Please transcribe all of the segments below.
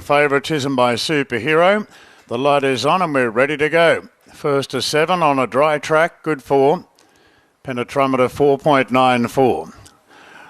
favouritism by Superhero. The light is on and we're ready to go. First to 7 on a dry track, good for. Penetrometer 4.94.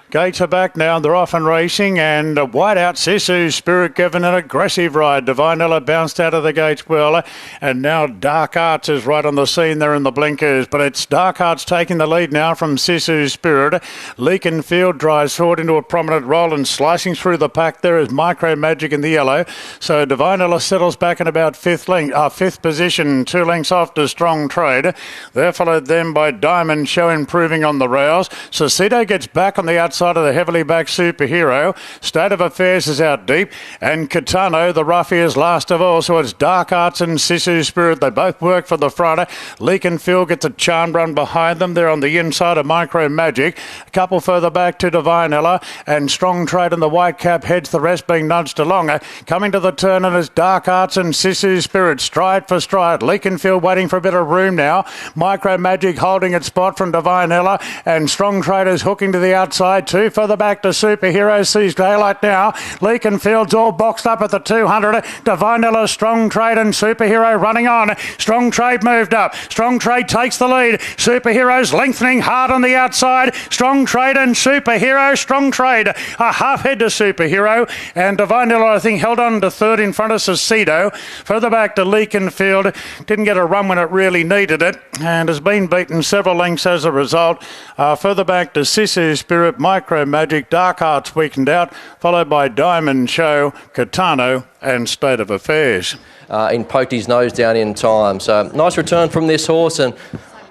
Gates are back now, they're off and racing, and wide out Sisu's Spirit given an aggressive ride. Divinella bounced out of the gates well, and now Dark Arts is right on the scene there in the blinkers, but it's Dark Arts taking the lead now from Sisu's Spirit. Leakenfield drives forward into a prominent role, and slicing through the pack there is Micro Magic in the yellow. So Divinella settles back in about fifth position, 2 lengths off to Strong Trade. They're followed then by Diamond Show improving on the rails. Cecito gets back on the outside of the heavily backed Superhero. State of Affairs is out deep, and Katano, the roughie, is last of all. So it's Dark Arts and Sisu Spirit. They both work for the front. Leakenfield gets a charm run behind them. They're on the inside of Micro Magic. A couple further back to Divinella, and Strong Trade in the white cap heads, the rest being nudged along. Coming to the turn, and it's Dark Arts and Sisu Spirit, stride for stride. Leakenfield waiting for a bit of room now. Micro Magic holding its spot from Divinella, and Strong Trade is hooking to the outside. 2 further back to Superhero, sees daylight now. Leakenfield's all boxed up at the 200. Divinella, Strong Trade and Superhero running on. Strong Trade moved up. Strong Trade takes the lead. Superhero's lengthening hard on the outside. Strong Trade and Superhero. Strong Trade a half head to Superhero, and Divinella, I think, held on to third in front of Cecito. Further back to Leakenfield. Didn't get a run when it really needed it, and has been beaten several lengths as a result. Further back to Sisu Spirit, Micro Magic, Dark Arts weakened out, followed by Diamond Show, Katano and State of Affairs. Poked his nose down in time. So nice return from this horse, and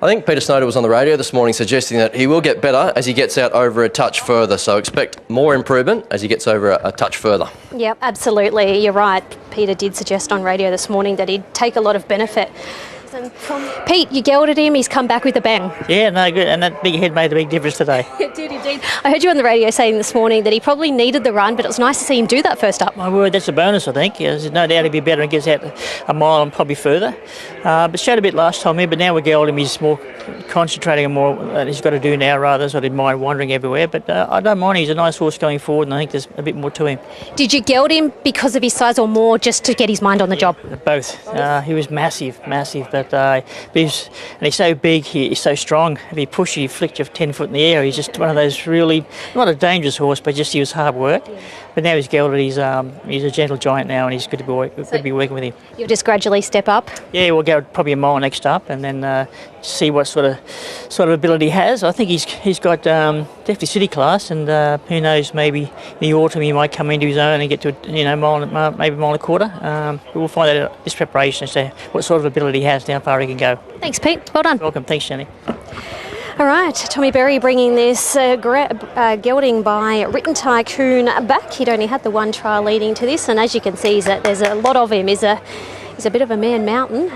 I think Peter Snowden was on the radio this morning suggesting that he will get better as he gets out over a touch further. So expect more improvement as he gets over a touch further. Yep, absolutely. You're right. Peter did suggest on radio this morning that he'd take a lot of benefit. Pete, you gelded him, he's come back with a bang. Yeah, no, good, and that big head made a big difference today. It did indeed. I heard you on the radio saying this morning that he probably needed the run, but it was nice to see him do that first up. My word, that's a bonus, I think. Yeah, there's no doubt he'd be better and gets out a mile and probably further. But showed a bit last time here, but now we're gelding him, he's more concentrating on more that he's got to do now rather, so I didn't mind wandering everywhere. But I don't mind, he's a nice horse going forward, and I think there's a bit more to him. Did you geld him because of his size or more just to get his mind on the job? Both. He was massive, but he's so big, he's so strong. If he pushed you, he flicked you 10 foot in the air. He's just one of those really, not a dangerous horse, but just he was hard work. But now he's gelded, he's a gentle giant now, and he's good to be working with him. You'll just gradually step up? Yeah, we'll go probably a mile next up, and then see what sort of ability he has. I think he's got definitely city class, and who knows, maybe in the autumn he might come into his own and get to maybe a mile and a quarter. But we'll find out this preparation as to what sort of ability he has and how far he can go. Thanks, Pete. Well done. Welcome. Thanks, Jenny. All right, Tommy Berry bringing this gelding by Written Tycoon back. He'd only had the one trial leading to this, and as you can see, there's a lot of him. He's a bit of a man mountain.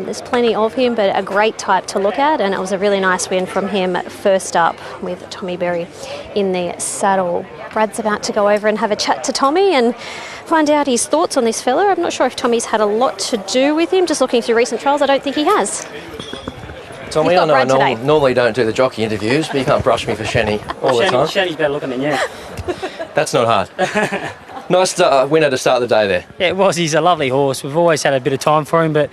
There's plenty of him, but a great type to look at, and it was a really nice win from him first up with Tommy Berry in the saddle. Brad's about to go over and have a chat to Tommy and find out his thoughts on this fella. I'm not sure if Tommy's had a lot to do with him. Just looking through recent trials, I don't think he has. Tommy, I know I normally don't do the jockey interviews, but you can't brush me for Shenny all the time. Shenny's better looking than you. That's not hard. Nice winner to start the day there. Yeah, it was. He's a lovely horse. We've always had a bit of time for him, but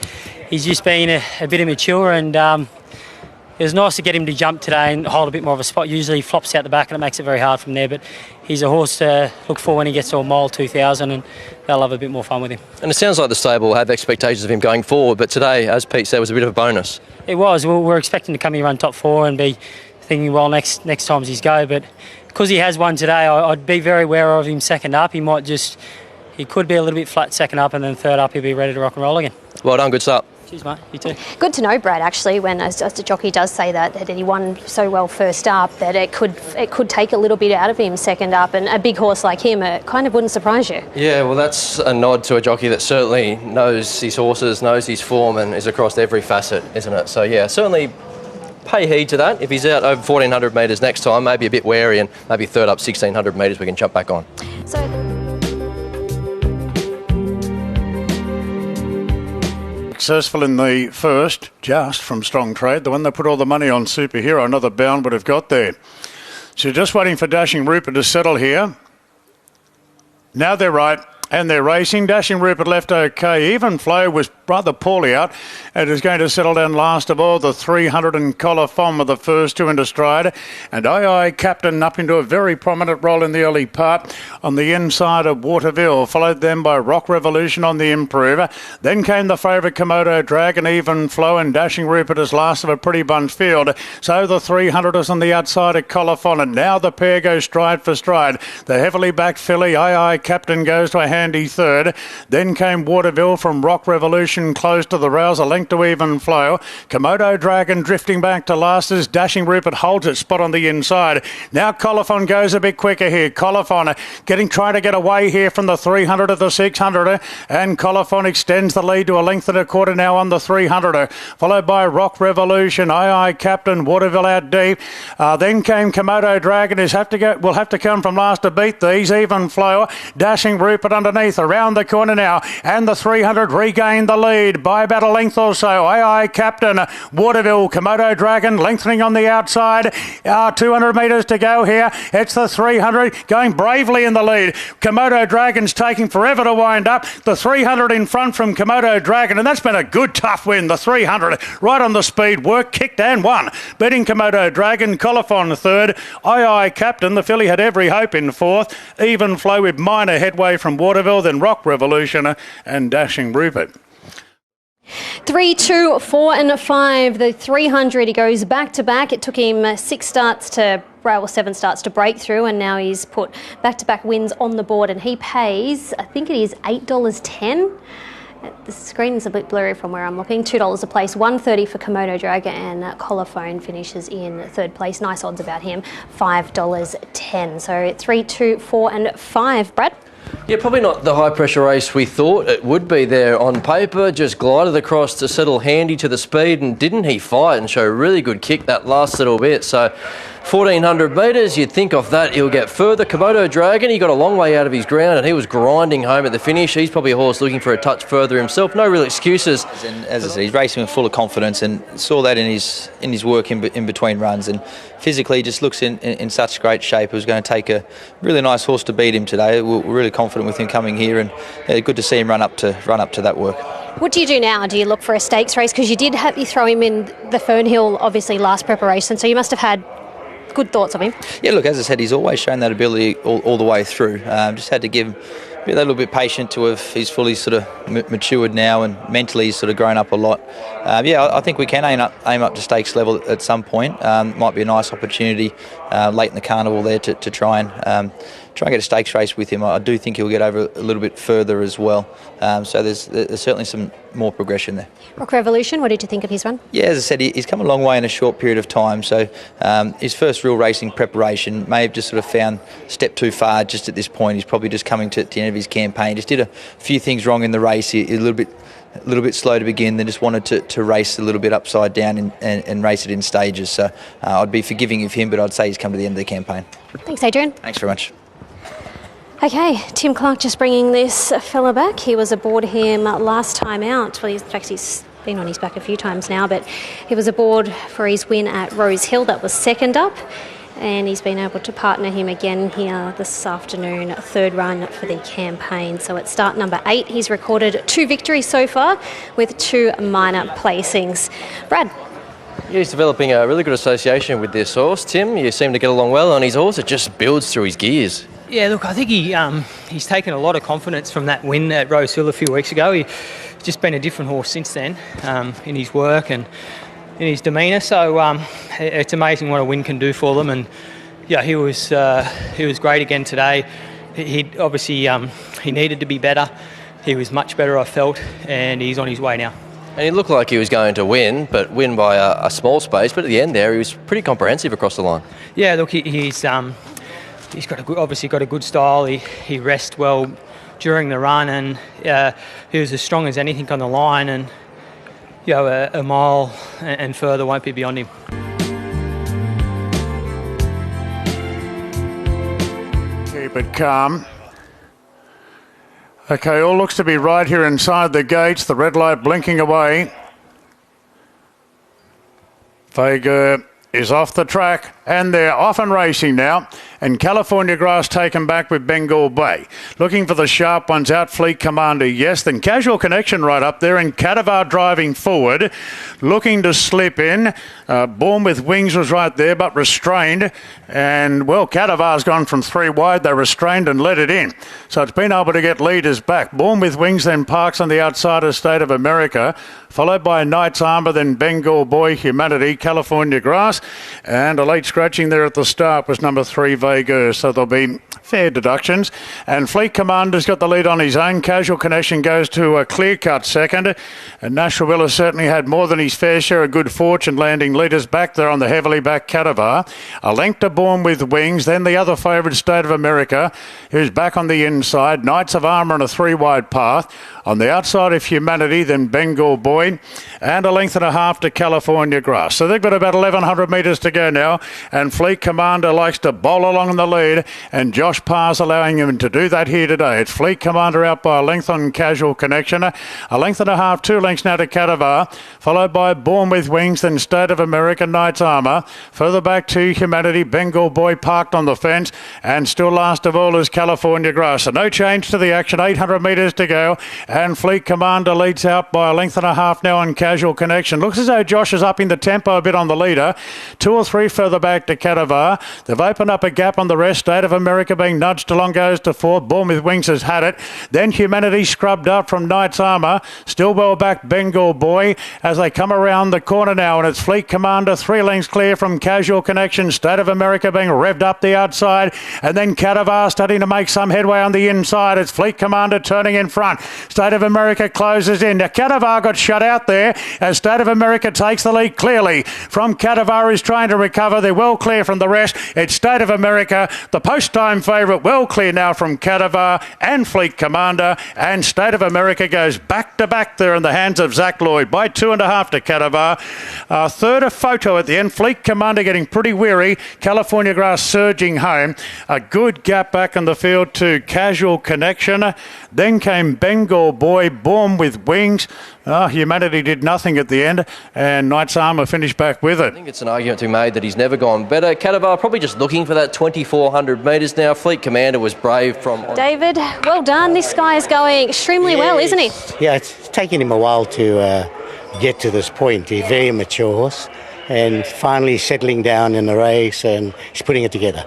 he's just been a bit immature, and it was nice to get him to jump today and hold a bit more of a spot. Usually he flops out the back and it makes it very hard from there, but he's a horse to look for when he gets to a mile 2,000, and they'll have a bit more fun with him. And it sounds like the stable have expectations of him going forward, but today, as Pete said, was a bit of a bonus. It was. We're expecting to come here run top 4 and be thinking, well, next time's his go, but because he has won today, I'd be very wary of him second up. He could be a little bit flat second up, and then third up he'll be ready to rock and roll again. Well done, good start. Cheers, mate. You too. Good to know, Brad, actually, when as the jockey does say that he won so well first up, that it could take a little bit out of him second up, and a big horse like him, it kind of wouldn't surprise you. Yeah, well, that's a nod to a jockey that certainly knows his horses, knows his form, and is across every facet, isn't it? So, yeah, certainly pay heed to that. If he's out over 1,400 metres next time, maybe a bit wary, and maybe third up 1,600 metres we can jump back on. Successful in the first, just from Strong Trade. The one that put all the money on Superhero, another bound would have got there. So just waiting for Dashing Rupert to settle here. Now they're right. And they're racing. Dashing Rupert left okay. Even Flow was rather poorly out. It is going to settle down last of all. The 300 and Colophon were the first two into stride. And II Captain up into a very prominent role in the early part on the inside of Waterville. Followed then by Rock Revolution on the improver. Then came the favourite Komodo Dragon, Even Flow, and Dashing Rupert as last of a pretty bunch field. So the 300 is on the outside of Colophon. And now the pair go stride for stride. The heavily backed filly, II Captain, goes to a handy third. Then came Waterville from Rock Revolution close to the rails, a length to Even Flow. Komodo Dragon drifting back to last as Dashing Rupert holds its spot on the inside. Now Colophon goes a bit quicker here. Colophon trying to get away here from the 300 of the 600, and Colophon extends the lead to a length and a quarter now on the 300, followed by Rock Revolution, II Captain, Waterville out deep. Then came Komodo Dragon, will have to come from last to beat these. Even Flow, Dashing Rupert underneath, around the corner now, and the 300 regained the lead by about a length or so. II Captain, Waterville, Komodo Dragon lengthening on the outside. 200 metres to go here. It's the 300 going bravely in the lead. Komodo Dragon's taking forever to wind up. The 300 in front from Komodo Dragon, and that's been a good tough win. The 300 right on the speed work, kicked and won, beating Komodo Dragon. Colophon third. II Captain, the filly, had every hope in fourth. Even Flow with minor headway from Waterville, then Rock Revolution and Dashing Rupert. 3, 2, 4 and 5. The 300, he goes back to back. It took him 7 starts to break through, and now he's put back-to-back wins on the board, and he pays, I think it is $8.10. The screen is a bit blurry from where I'm looking. $2 a place, $1.30 for Komodo Dragon, and Colophon finishes in third place. Nice odds about him, $5.10. So 3, 2, 4 and 5. Brad? Yeah, probably not the high-pressure race we thought it would be there on paper. Just glided across to settle handy to the speed, and didn't he fight and show a really good kick that last little bit. So 1,400 metres, you'd think off that he'll get further. Komodo Dragon, he got a long way out of his ground and he was grinding home at the finish. He's probably a horse looking for a touch further himself. No real excuses. And as I said, he's racing with full of confidence, and saw that in his work in between runs. And physically, he just looks in such great shape. It was going to take a really nice horse to beat him today. We're really confident with him coming here, and good to see him run up to that work. What do you do now? Do you look for a stakes race? Because you did have you throw him in the Fernhill, obviously, last preparation, so you must have had good thoughts of him. Yeah, look, as I said, he's always shown that ability all the way through. Just had to give him a little bit patient to have he's fully sort of matured now, and mentally he's sort of grown up a lot. I think we can aim up to stakes level at some point. Might be a nice opportunity late in the carnival there to try and get a stakes race with him. I do think he'll get over a little bit further as well. So there's certainly some more progression there. Rock Revolution, what did you think of his run? Yeah, as I said, he's come a long way in a short period of time. So his first real racing preparation may have just sort of found a step too far just at this point. He's probably just coming to the end of his campaign. Just did a few things wrong in the race. A little bit slow to begin, then just wanted to race a little bit upside down and race it in stages. So I'd be forgiving of him, but I'd say he's come to the end of the campaign. Thanks, Adrian. Thanks very much. Okay, Tim Clark just bringing this fella back. He was aboard him last time out. Well, he's been on his back a few times now, but he was aboard for his win at Rose Hill. That was second up, and he's been able to partner him again here this afternoon. Third run for the campaign. So at start number 8, he's recorded 2 victories so far with 2 minor placings. Brad? Yeah, he's developing a really good association with this horse, Tim. You seem to get along well on his horse. It just builds through his gears. Yeah, look, I think he's taken a lot of confidence from that win at Rose Hill a few weeks ago. He's just been a different horse since then in his work and in his demeanour. So it's amazing what a win can do for them. And yeah, he was great again today. He obviously he needed to be better. He was much better, I felt, and he's on his way now. And he looked like he was going to win, but win by a small space. But at the end there, he was pretty comprehensive across the line. Yeah, look, he's obviously got a good style. He rests well during the run, and he was as strong as anything on the line. And a mile and further won't be beyond him. Keep it calm. Okay, all looks to be right here inside the gates. The red light blinking away. Vega is off the track, and they're off and racing now. and California Grass taken back with Bengal Bay. Looking for the sharp ones out, Fleet Commander, yes. Then Casual Connection right up there, and Cadavar driving forward, looking to slip in. Born with Wings was right there, but restrained. And, well, Cadavar's gone from 3 wide. They restrained and let it in. So it's been able to get leaders back. Born with Wings then parks on the outside of State of America, followed by Knight's Armour, then Bengal Boy, Humanity, California Grass. And a late scratching there at the start was number 3, Vegas. So there'll be fair deductions. And Fleet Commander's got the lead on his own. Casual Connection goes to a clear-cut second. And Nashua has certainly had more than his fair share of good fortune landing leaders back there on the heavily backed Cadavar. A length to Born with Wings. Then the other favourite, State of America, who's back on the inside. Knights of Armour on a 3-wide path. On the outside of Humanity, then Bengal Boy. And a length and a half to California Grass. So they've got about 1,100 metres to go now. And Fleet Commander likes to bowl along in the lead. And Josh Parr's allowing him to do that here today. It's Fleet Commander out by a length on Casual Connection. A length and a half, 2 lengths now to Cadavar. Followed by Born with Wings, then State of America, Knight's Armour. Further back to Humanity, Bengal Boy parked on the fence. And still last of all is California Grass. So no change to the action. 800 metres to go. And Fleet Commander leads out by a length and a half now on Casual Connection. Looks as though Josh is upping the tempo a bit on the leader. 2 or 3 further back to Cadavar. They've opened up a gap on the rest. State of America being nudged along goes to 4th. Born with Wings has had it. Then Humanity scrubbed up from Knight's Armour. Still well back Bengal Boy as they come around the corner now, and it's Fleet Commander 3 lengths clear from Casual Connection. State of America being revved up the outside, and then Cadavar starting to make some headway on the inside. It's Fleet Commander turning in front. State of America closes in. Now Cadavar got shut out there as State of America takes the lead clearly from Cadavar, is trying to recover. They're well clear from the rest. It's State of America, the post-time favourite, well clear now from Cadavar and Fleet Commander, and State of America goes back to back there in the hands of Zach Lloyd by 2.5 to Cadavar. Third a photo at the end. Fleet Commander getting pretty weary. California Grass surging home. A good gap back in the field to Casual Connection. Then came Bengal Boy, Born with Wings. Humanity did nothing at the end, and Knight's Armour finished back with it. I think it's an argument to be made that he's never gone better. Cadavar probably just looking for that 2,400 metres now. Fleet Commander was brave from... David, well done. This guy is going extremely well, isn't he? Yeah, it's taken him a while to get to this point. He's a very mature horse, and finally settling down in the race, and he's putting it together.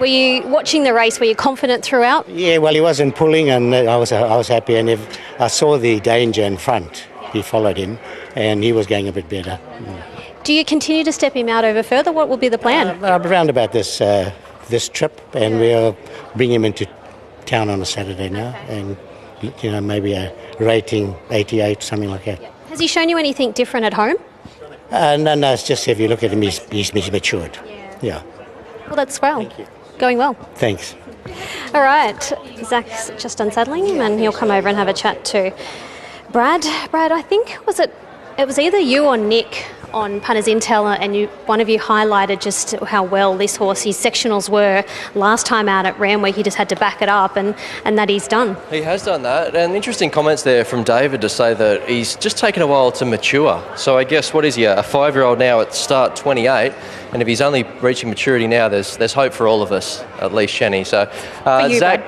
Were you watching the race? Were you confident throughout? Yeah, well, he wasn't pulling, and I was happy. And if I saw the danger in front, he followed him, and he was going a bit better. Do you continue to step him out over further? What will be the plan? Around about this trip, and we'll bring him into town on a Saturday now, and maybe a rating 88, something like that. Has he shown you anything different at home? No, it's just if you look at him, he's matured. Yeah. Well, that's well. Thank you. Going well. Thanks. All right. Zach's just unsaddling him, and he'll come over and have a chat to Brad. Brad, I think it was either you or Nick on Punters Intel, and one of you highlighted just how well this horse, his sectionals were last time out at Ramwick. He just had to back it up, and that he's done. He has done that, and interesting comments there from David to say that he's just taken a while to mature. So I guess, what is he, a 5-year-old now at start 28, and if he's only reaching maturity now, there's hope for all of us, at least Shani. So Zach,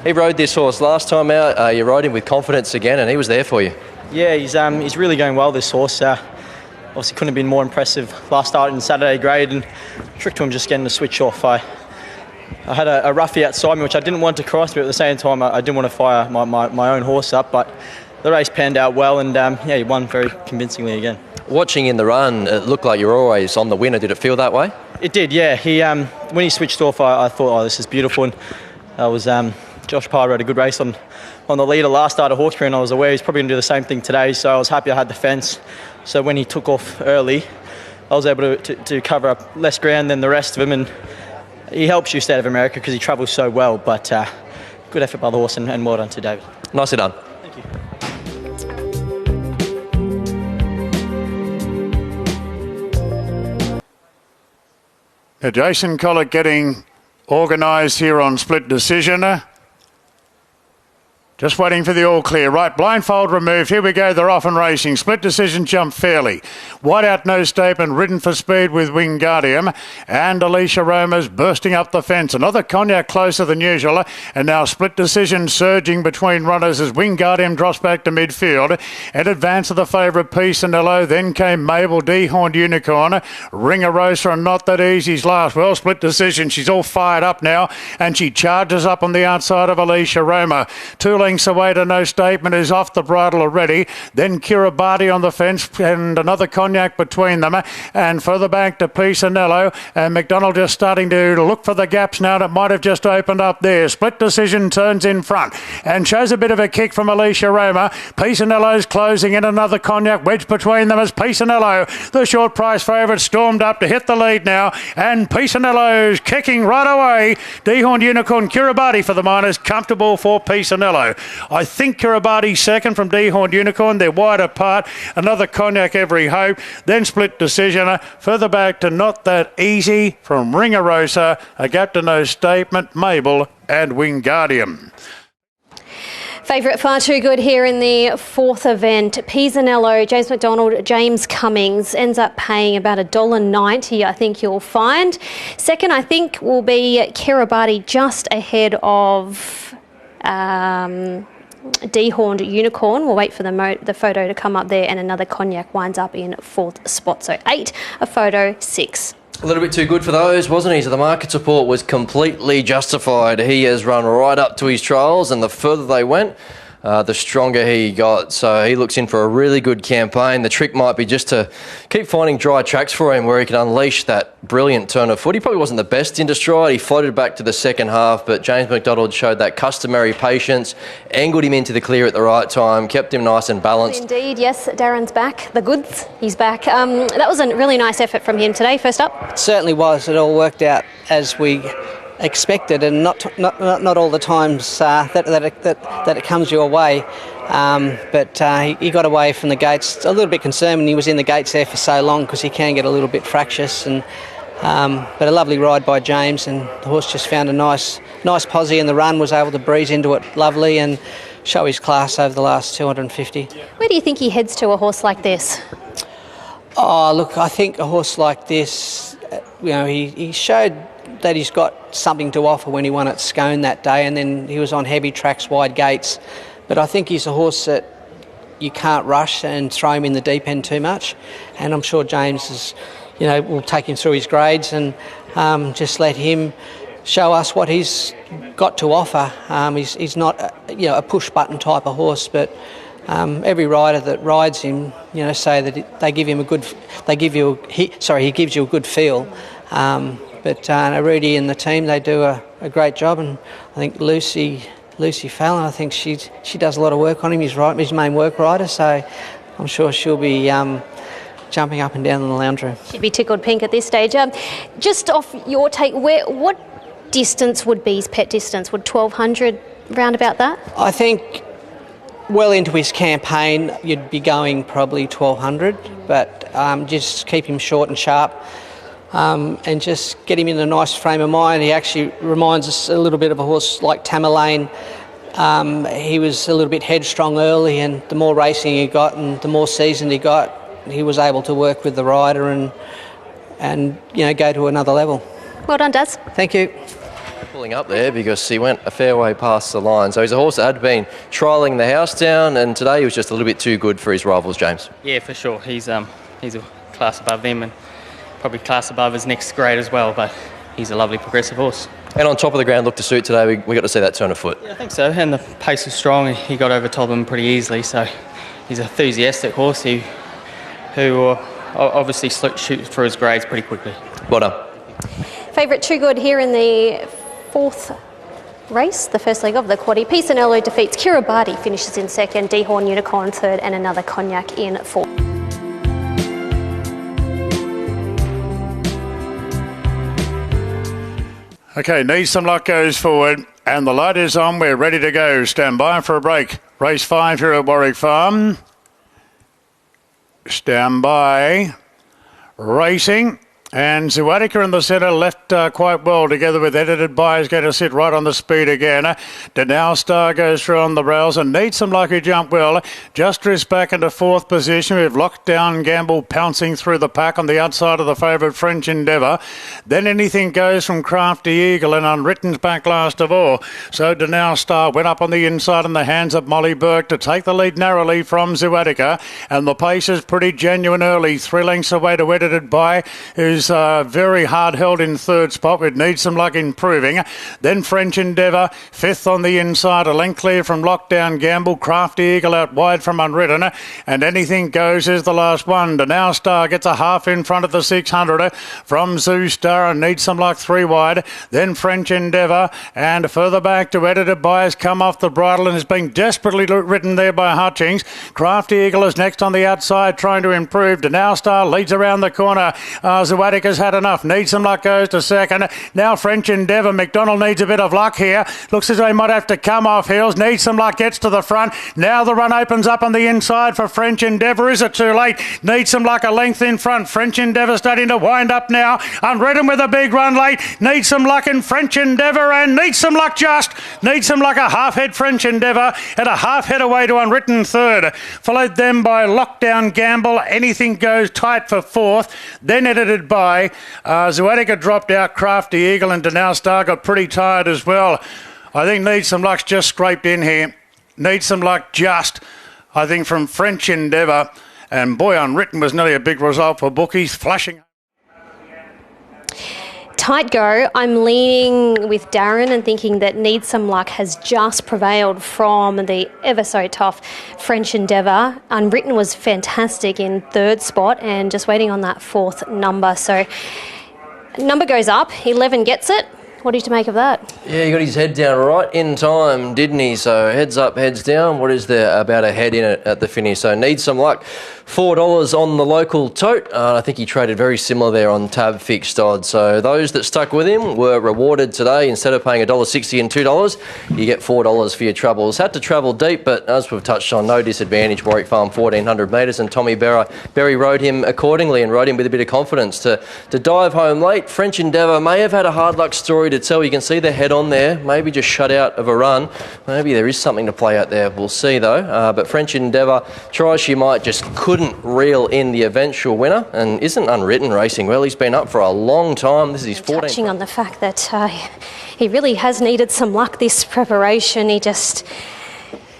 he rode this horse last time out. You rode him with confidence again, and he was there for you. Yeah, he's really going well, this horse. Obviously couldn't have been more impressive last start in Saturday grade, and trick to him just getting the switch off. I had a roughie outside me, which I didn't want to cross, but at the same time I didn't want to fire my own horse up, but the race panned out well, and he won very convincingly again. Watching in the run, it looked like you were always on the winner. Did it feel that way? It did, yeah. He when he switched off, I thought, this is beautiful, and I was Josh Parr rode a good race on the leader last start at Hawkesbury, and I was aware he's probably going to do the same thing today, so I was happy I had the fence. So when he took off early, I was able to cover up less ground than the rest of him, and he helps you, State of America, because he travels so well, but good effort by the horse, and well done to David. Nicely done. Thank you. Now, Jason Collett getting organised here on split decision. Just waiting for the all clear. Right, blindfold removed. Here we go. They're off and racing. Split decision jump fairly. Wide out, no statement. Ridden for speed with Wingardium. And Alicia Roma's bursting up the fence. Another Cognac closer than usual. And now split decision surging between runners as Wingardium drops back to midfield. In advance of the favourite Pisanello. Then came Mabel, D-Horned Unicorn. Ringarosa and Not That Easy's last. Well, split decision. She's all fired up now. And she charges up on the outside of Alicia Roma. 2 lengths away to no statement is off the bridle already. Then Kiribati on the fence and another Cognac between them. And further back to Pisanello. And McDonald just starting to look for the gaps now that might have just opened up there. Split decision turns in front and shows a bit of a kick from Alicia Roma. Pisanello's closing in, another Cognac wedge between them as Pisanello, the short price favourite, stormed up to hit the lead now. And Pisanello's kicking right away. D-Horned Unicorn, Kiribati for the minors, comfortable for Pisanello. I think Kiribati second from D-Horned Unicorn. They're wide apart. Another Cognac, Every Hope. Then split decision. Further back to Not That Easy from Ringarosa. A gap to no statement, Mabel and Wingardium. Favourite Far Too Good here in the fourth event. Pisanello, James McDonald, James Cummings ends up paying about $1.90, I think you'll find. Second, I think, will be Kiribati, just ahead of D-Horned Unicorn. We'll wait for the photo to come up there, and another Cognac winds up in fourth spot. So 8, a photo 6. A little bit too good for those, wasn't he? So the market support was completely justified. He has run right up to his trials, and the further they went, the stronger he got. So he looks in for a really good campaign. The trick might be just to keep finding dry tracks for him where he can unleash that brilliant turn of foot. He probably wasn't the best into stride. He floated back to the second half, but James McDonald showed that customary patience, angled him into the clear at the right time, kept him nice and balanced. Indeed, yes, Darren's back. The goods, he's back. That was a really nice effort from him today. First up. It certainly was. It all worked out as we expected, and not all the times that it comes your way. But he got away from the gates. A little bit concerned when he was in the gates there for so long, because he can get a little bit fractious. And but a lovely ride by James, and the horse just found a nice posse in the run, was able to breeze into it lovely and show his class over the last 250. Where do you think he heads to, a horse like this? Oh, look, I think a horse like this, he showed that he's got something to offer when he won at Scone that day, and then he was on heavy tracks, wide gates. But I think he's a horse that you can't rush and throw him in the deep end too much. And I'm sure James will take him through his grades and just let him show us what he's got to offer. He's not a push button type of horse, but every rider that rides him, say that he gives you a good feel. But Rudy and the team, they do a great job, and I think Lucy Fallon, I think she does a lot of work on him. He's his main work rider, so I'm sure she'll be jumping up and down in the lounge room. She'd be tickled pink at this stage. Just off your take, what distance would be his pet distance? Would 1200 round about that? I think well into his campaign, you'd be going probably 1200, but just keep him short and sharp. And just get him in a nice frame of mind. He actually reminds us a little bit of a horse like Tamerlane. He was a little bit headstrong early, and the more racing he got and the more seasoned he got, he was able to work with the rider and go to another level. Well done, Daz. Thank you. Pulling up there because he went a fair way past the line. So he's a horse that had been trialling the house down, and today he was just a little bit too good for his rivals, James. Yeah, for sure. He's a class above them, and probably class above his next grade as well, but he's a lovely progressive horse. And on top of the ground, looked to suit today. We got to see that turn of foot. Yeah, I think so, and the pace was strong. He got over top of him pretty easily, so he's an enthusiastic horse who obviously shoots for his grades pretty quickly. Well done. Favourite Too Good here in the fourth race, the first leg of the quaddie. Pisanello defeats Kiribati, finishes in second, D-Horned Unicorn third, and another Cognac in fourth. Okay, Need Some Luck goes forward, and the light is on. We're ready to go. Stand by for a break. Race 5 here at Warwick Farm. Stand by. Racing. And Zuatica in the centre left quite well together with Edited By is going to sit right on the speed again. Denau Star goes through on the rails and needs some lucky jump well. Just drifts back into fourth position with Lockdown Gamble pouncing through the pack on the outside of the favourite French Endeavour. Then Anything Goes from Crafty Eagle and Unwritten's back last of all. So Denau Star went up on the inside in the hands of Molly Burke to take the lead narrowly from Zuatica. And the pace is pretty genuine early. 3 lengths away to Edited By, who's very hard held in third spot with Need Some Luck improving. Then French Endeavour, fifth on the inside, a length clear from Lockdown Gamble. Crafty Eagle out wide from Unwritten, and Anything Goes is the last one. Denau Star gets a half in front of the 600 from Zoo Star and Need Some Luck 3 wide. Then French Endeavour, and further back to Edited By has come off the bridle and is being desperately ridden there by Hutchings. Crafty Eagle is next on the outside trying to improve. Denau Star leads around the corner. Zuatica's had enough. Need Some Luck goes to second. Now French Endeavour. McDonald needs a bit of luck here. Looks as though he might have to come off heels. Need Some Luck gets to the front. Now the run opens up on the inside for French Endeavour. Is it too late? Need Some Luck a length in front. French Endeavour starting to wind up now. Unwritten with a big run late. Need Some Luck in French Endeavour, and Need Some Luck just. Need Some Luck a half head French Endeavour and a half head away to Unwritten third. Followed then by Lockdown Gamble. Anything Goes tight for fourth. Then Edited By. Zuatica dropped out. Crafty Eagle and Denau Star got pretty tired as well. I think Need Some Luck's just scraped in here. Need Some Luck just, I think, from French Endeavour. And boy, Unwritten was nearly a big result for bookies. Flashing. Tight go. I'm leaning with Darren and thinking that Need Some Luck has just prevailed from the ever so tough French Endeavour. Unwritten was fantastic in third spot and just waiting on that fourth number. So number goes up. 11 gets it. What are you to make of that? Yeah, he got his head down right in time, didn't he? So heads up, heads down. What is there about a head in it at the finish? So Need Some Luck. $4 on the local tote. I think he traded very similar there on tab fixed odds. So those that stuck with him were rewarded today. Instead of paying $1.60 and $2, you get $4 for your troubles. Had to travel deep, but as we've touched on, no disadvantage. Warwick Farm 1,400 metres, and Tommy Berry rode him accordingly and rode him with a bit of confidence to dive home late. French Endeavour may have had a hard luck story to tell. You can see the head on there, maybe just shut out of a run. Maybe there is something to play out there. We'll see though. But French Endeavour, try she might, just couldn't reel in the eventual winner, and isn't Unwritten racing well. He's been up for a long time. This is his 14th. Touching on the fact that he really has needed some luck this preparation.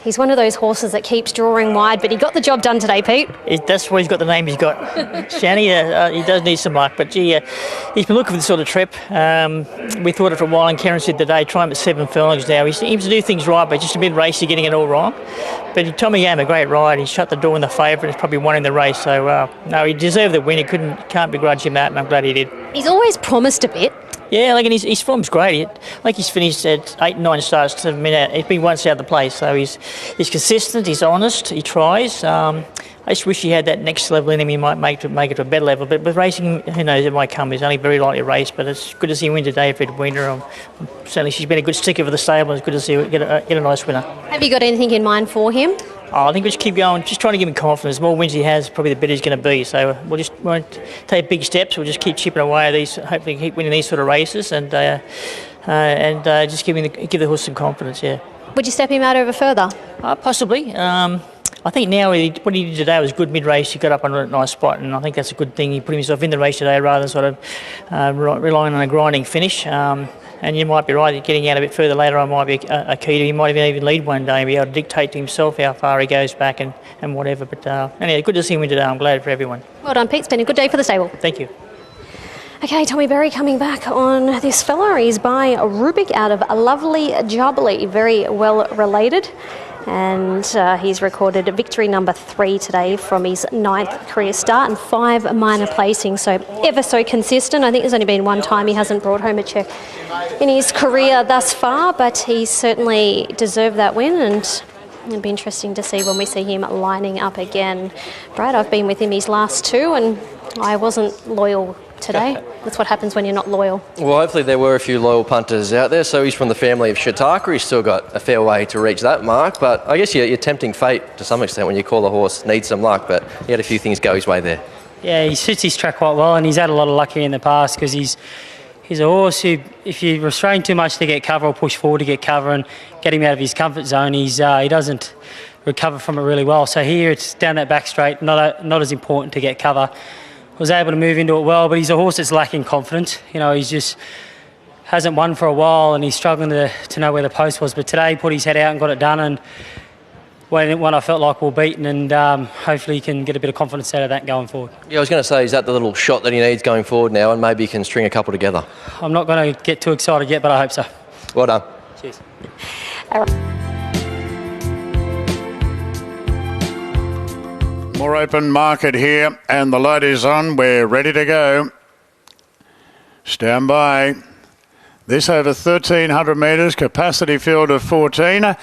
He's one of those horses that keeps drawing wide, but he got the job done today, Pete. That's why he's got the name he's got. Shanny, he does need some luck, but gee, he's been looking for this sort of trip. We thought it for a while, and Karen said today, try him at 7 furlongs now. He seems to do things right, but just a bit racy, getting it all wrong. But Tommy gave him a great ride. He shut the door in the favourite. He's probably won in the race. So, no, he deserved the win. Can't begrudge him that, and I'm glad he did. He's always promised a bit. Yeah, and his form's great. He's finished at 8, 9 starts to a minute. He's been once out of the place, so he's consistent. He's honest. He tries. I just wish he had that next level in him. He might make it to a better level. But with racing, who knows? It might come. He's only very lightly a race, but it's good to see him win today for Edwina. Certainly, she's been a good sticker for the stable. It's good to see her get a nice winner. Have you got anything in mind for him? I think we just keep going, just trying to give him confidence. The more wins he has, probably the better he's going to be. So we won't take big steps. We'll just keep chipping away at these, hopefully keep winning these sort of races, and just give the horse some confidence. Yeah. Would you step him out over further? Possibly. I think now what he did today was good mid-race. He got up on a nice spot, and I think that's a good thing. He put himself in the race today rather than sort of relying on a grinding finish. And you might be right, getting out a bit further later on might be a key to him. He might even lead one day and be able to dictate to himself how far he goes back and whatever. But anyway, good to see him today. I'm glad for everyone. Well done, Pete. It's been a good day for the stable. Thank you. Okay, Tommy Berry coming back on this fella. He's by Rubik out of Lovely Jubbly. Very well related. And he's recorded victory number 3 today from his 9th career start and 5 minor placings, so ever so consistent. I think there's only been one time he hasn't brought home a check in his career thus far, but he certainly deserved that win, and it'll be interesting to see when we see him lining up again. Brad, I've been with him his last 2 and I wasn't loyal today. That's what happens when you're not loyal. Well, hopefully there were a few loyal punters out there. So he's from the family of Shataka. He's still got a fair way to reach that mark. But I guess you're tempting fate to some extent when you call the horse Need Some Luck. But he had a few things go his way there. Yeah, he suits his track quite well, and he's had a lot of luck here in the past because he's a horse who, if you restrain too much to get cover or push forward to get cover and get him out of his comfort zone, he doesn't recover from it really well. So here it's down that back straight, not as important to get cover. Was able to move into it well, but he's a horse that's lacking confidence. You know, he's just hasn't won for a while, and he's struggling to know where the post was. But today he put his head out and got it done, and when I felt like we were beaten, and hopefully he can get a bit of confidence out of that going forward. Yeah, I was going to say, is that the little shot that he needs going forward now, and maybe he can string a couple together? I'm not going to get too excited yet, but I hope so. Well done. Cheers. More open market here, and the light is on. We're ready to go. Stand by. This over 1,300 metres, capacity field of 14.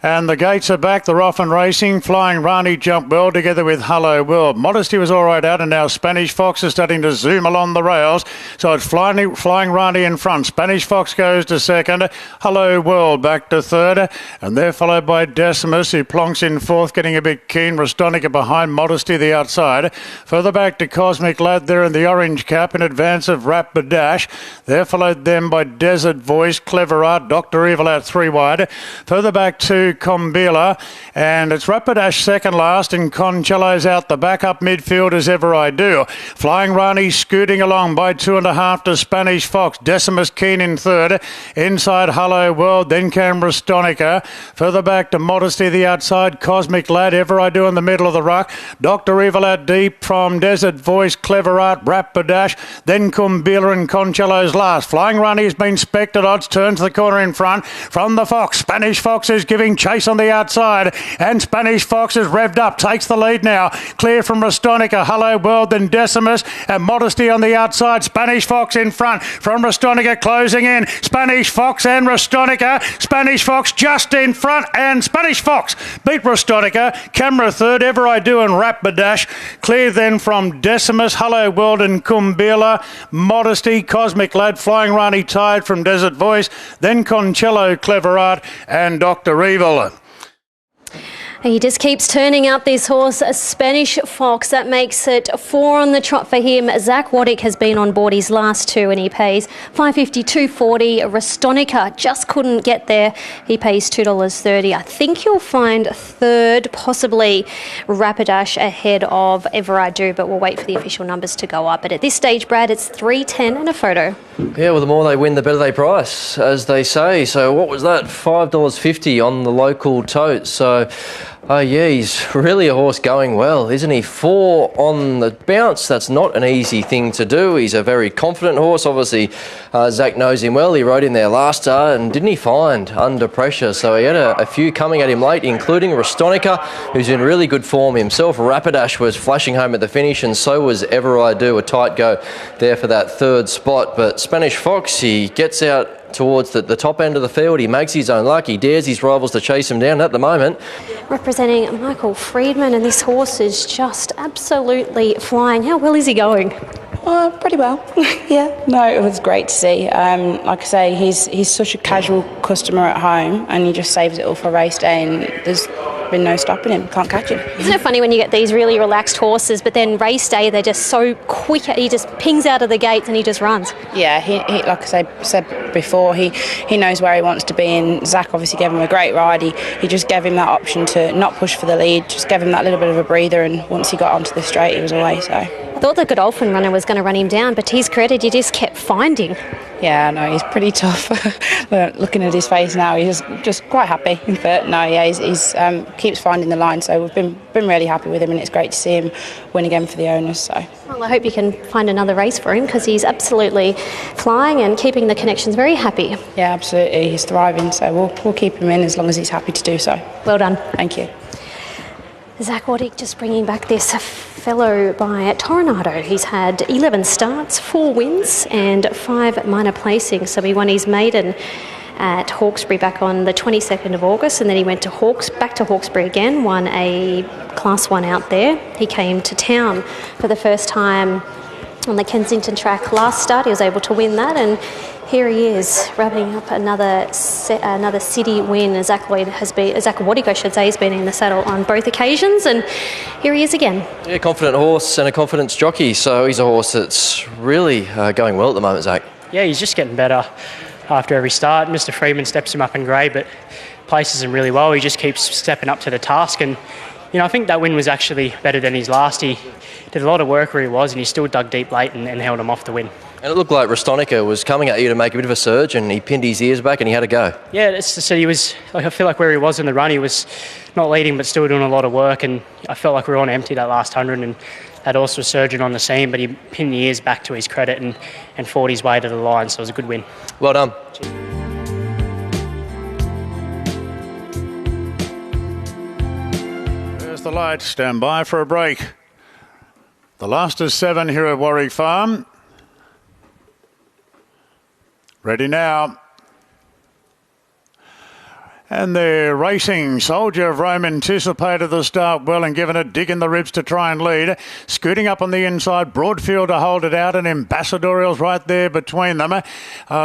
And the gates are back. They're off and racing. Flying Rani jumped well together with Hello World. Modesty was all right out, and now Spanish Fox is starting to zoom along the rails. So it's Flying Rani in front. Spanish Fox goes to second. Hello World back to third. And they're followed by Decimus, who plonks in fourth, getting a bit keen. Restonica behind, Modesty the outside. Further back to Cosmic Lad there in the orange cap in advance of Rapid Dash. They're followed then by Desert Voice, Clever Art, Dr. Evil out 3 wide. Further back to Combila, and it's Rapidash second last, and Concello's out the back. Up midfield as ever I do. Flying Rani scooting along by 2.5 to Spanish Fox. Decimus Keen in third. Inside Hello World, then came Restonica. Further back to Modesty the outside. Cosmic Lad, ever I do in the middle of the ruck. Dr. Evil out deep from Desert Voice, Clever Art, Rapidash, then Combila and Concello's last. Flying Rani has been spec'd at odds, turns the corner in front from the Fox. Spanish Fox is giving chase on the outside, and Spanish Fox is revved up, takes the lead now, clear from Restonica, Hello World, then Decimus, and Modesty on the outside. Spanish Fox in front from Restonica, closing in. Spanish Fox and Restonica. Spanish Fox just in front, and Spanish Fox beat Restonica. Camera third, ever I do, and Rapidash clear then from Decimus, Hello World, and Kumbila. Modesty, Cosmic Lad, Flying Rani tied from Desert Voice, then Concello, Clever Art, and Dr. Evil. He just keeps turning up, this horse, Spanish Fox. That makes it 4 on the trot for him. Zach Warwick has been on board his last 2, and he pays $5.50, $2.40. Restonica just couldn't get there. He pays $2.30. I think you'll find third, possibly Rapidash ahead of Ever I Do, but we'll wait for the official numbers to go up. But at this stage, Brad, it's 3.10 and a photo. Yeah, well, the more they win, the better they price, as they say. So what was that? $5.50 on the local tote. So, yeah, he's really a horse going well, isn't he? 4 on the bounce. That's not an easy thing to do. He's a very confident horse. Obviously, Zach knows him well. He rode in there last start, and didn't he find under pressure? So he had a few coming at him late, including Restonica, who's in really good form himself. Rapidash was flashing home at the finish, and so was Ever I Do. A tight go there for that third spot. But Spanish Fox, he gets out towards the top end of the field. He makes his own luck. He dares his rivals to chase him down at the moment. Representing Michael Friedman, and this horse is just absolutely flying. How well is he going? Pretty well. Yeah, no, it was great to see. Like I say, he's such a casual customer at home, and he just saves it all for race day, and there's been no stopping him. Can't catch him. Isn't it funny when you get these really relaxed horses, but then race day they're just so quick. He just pings out of the gates and he just runs. Yeah, he like I said before, he knows where he wants to be, and Zach obviously gave him a great ride. He just gave him that option to not push for the lead, just gave him that little bit of a breather, and once he got onto the straight, he was away. So I thought the Godolphin runner was going to run him down, but to his credit, he just kept finding. Yeah, no, he's pretty tough. Looking at his face now, he's just quite happy. But no, yeah, he's keeps finding the line. So we've been really happy with him, and it's great to see him win again for the owners. So well, I hope you can find another race for him, because he's absolutely flying and keeping the connections very happy. Yeah, absolutely, he's thriving. So we'll keep him in as long as he's happy to do so. Well done. Thank you. Zach Warwick just bringing back this fellow by Toronado. He's had 11 starts, 4 wins and 5 minor placings. So he won his maiden at Hawkesbury back on the 22nd of August, and then he went to back to Hawkesbury again, won a Class 1 out there. He came to town for the first time on the Kensington track last start. He was able to win that, and here he is, wrapping up another city win. Zach Warwick, I should say, has been in the saddle on both occasions, and here he is again. Yeah, confident horse and a confidence jockey, so he's a horse that's really going well at the moment, Zach. Yeah, he's just getting better after every start. Mr. Freeman steps him up in grade, but places him really well. He just keeps stepping up to the task, and I think that win was actually better than his last. He did a lot of work where he was, and he still dug deep late and held him off the win. And it looked like Rostonica was coming at you to make a bit of a surge, and he pinned his ears back and he had a go. Yeah, so he was. I feel like where he was in the run, he was not leading but still doing a lot of work, and I felt like we were on empty that last 100, and had also surgeon on the scene, but he pinned the ears back to his credit and fought his way to the line, so it was a good win. Well done. There's the light. Stand by for a break. The last is 7 here at Warwick Farm. Ready now. And they're racing. Soldier of Rome anticipated the start well and given a dig in the ribs to try and lead. Scooting up on the inside, Broadfield to hold it out, and Ambassadorial's right there between them.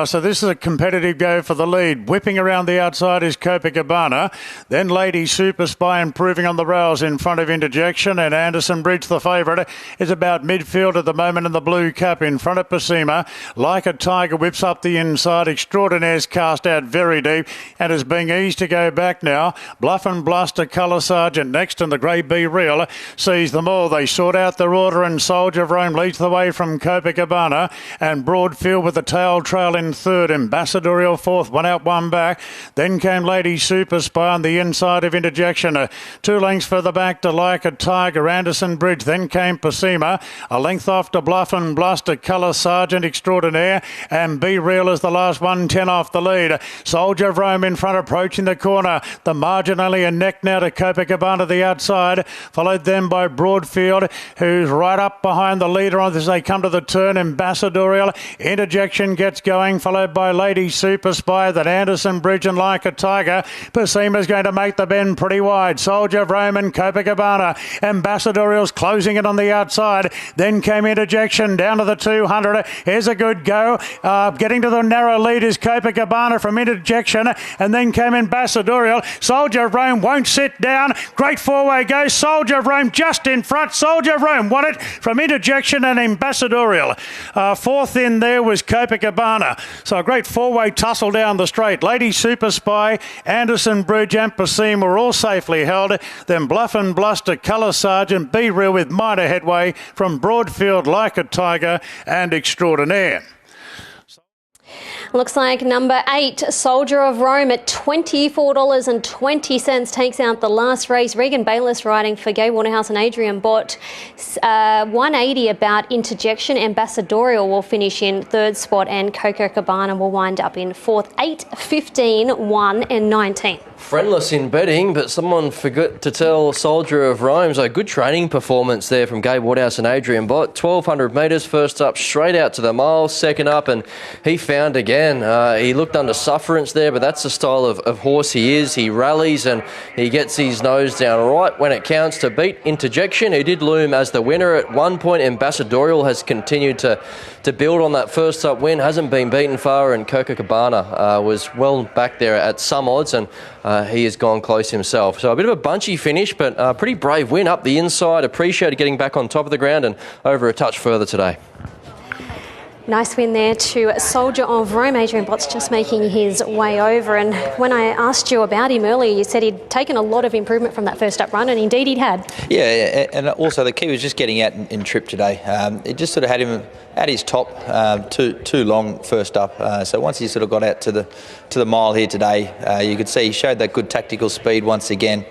So this is a competitive go for the lead. Whipping around the outside is Copacabana. Then Lady Super Spy improving on the rails in front of Interjection, and Anderson Bridge, the favourite, is about midfield at the moment in the blue cap in front of Pasima. Like a Tiger whips up the inside. Extraordinaire's cast out very deep and is being easy to go back now. Bluff and Bluster, Colour Sergeant next, and the Grey Be Real sees them all. They sort out their order, and Soldier of Rome leads the way from Copacabana, and Broadfield with the tail trail in third. Ambassadorial fourth, one out, one back. Then came Lady Super Spy on the inside of Interjection. 2 lengths further back to Like a Tiger, Anderson Bridge. Then came Pasima. A length off to Bluff and Bluster, Colour Sergeant Extraordinaire, and Be Real is the last one, 10 off the lead. Soldier of Rome in front, approaching the corner. The margin only a neck now to Copacabana the outside, followed then by Broadfield, who's right up behind the leader as they come to the turn. Ambassadorial. Interjection gets going, followed by Lady Super Spy, then Anderson Bridge and Like a Tiger. Pasima's going to make the bend pretty wide. Soldier of Rome and Copacabana. Ambassadorial's closing it on the outside. Then came Interjection down to the 200. Here's a good go. Getting to the narrow lead is Copacabana from Interjection, and then came Ambassadorial. Soldier of Rome won't sit down. Great four-way go. Soldier of Rome just in front. Soldier of Rome won it from Interjection and Ambassadorial. Fourth in there was Copacabana. So a great four-way tussle down the straight. Lady Super Spy, Anderson Bridge and Pasima were all safely held. Then Bluff and Bluster, Colour Sergeant, Be Real with minor headway from Broadfield, Like a Tiger and Extraordinaire. Looks like number 8, Soldier of Rome, at $24.20 takes out the last race. Regan Bayliss riding for Gay Waterhouse and Adrian Bott. 180 about Interjection. Ambassadorial will finish in third spot, and Copacabana will wind up in fourth. 8, 15, 1 and 19. Friendless in betting, but someone forgot to tell Soldier of Rome. So good training performance there from Gabe Woodhouse and Adrian Bott. 1,200 metres, first up, straight out to the mile, second up, and he found again. He looked under sufferance there, but that's the style of horse he is. He rallies and he gets his nose down right when it counts to beat Interjection. He did loom as the winner at one point. Ambassadorial has continued to build on that first up win, hasn't been beaten far, and Copacabana was well back there at some odds, and he has gone close himself. So a bit of a bunchy finish, but a pretty brave win up the inside. Appreciated getting back on top of the ground and over a touch further today. Nice win there to Soldier of Rome. Adrian Bott's just making his way over, and when I asked you about him earlier, you said he'd taken a lot of improvement from that first up run, and indeed he'd had. Yeah, and also the key was just getting out in trip today. It just sort of had him at his top too long first up. So once he sort of got out to the mile here today, you could see he showed that good tactical speed once again.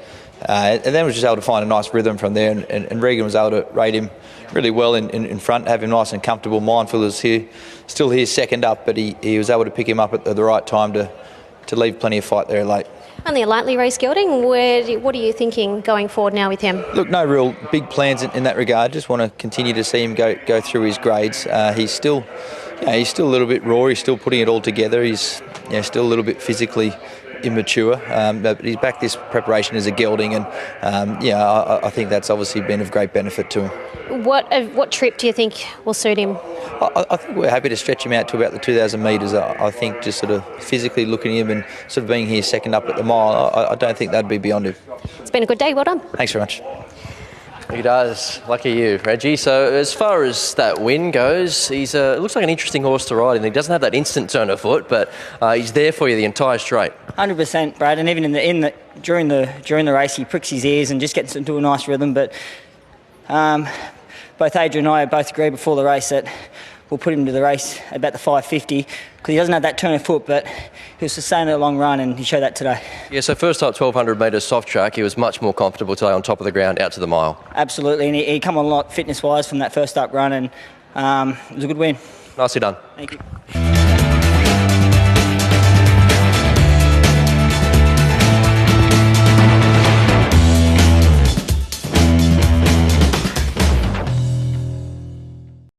And then was just able to find a nice rhythm from there, and Regan was able to rate him really well in front, have him nice and comfortable. Mindful is still here second up, but he was able to pick him up at the right time to leave plenty of fight there late. Only a lightly raced gelding. What are you thinking going forward now with him? Look, no real big plans in that regard. Just want to continue to see him go through his grades. He's still a little bit raw. He's still putting it all together. He's still a little bit physically immature, but he's back this preparation as a gelding, and I think that's obviously been of great benefit to him. What trip do you think will suit him? I think we're happy to stretch him out to about the 2,000 metres. I think just sort of physically looking at him and sort of being here second up at the mile, I don't think that'd be beyond him. It's been a good day. Well done. Thanks very much. He does. Lucky you, Reggie. So as far as that win goes, he's looks like an interesting horse to ride, and he doesn't have that instant turn of foot, but he's there for you the entire straight. 100%, Brad. And even during the race, he pricks his ears and just gets into a nice rhythm. But both Adrian and I both agreed before the race that we'll put him to the race about the 550 because he doesn't have that turn of foot, but he'll sustain a long run, and he showed that today. Yeah, so first up 1,200 metres soft track, he was much more comfortable today on top of the ground out to the mile. Absolutely, and he come on a lot fitness-wise from that first up run, and it was a good win. Nicely done. Thank you.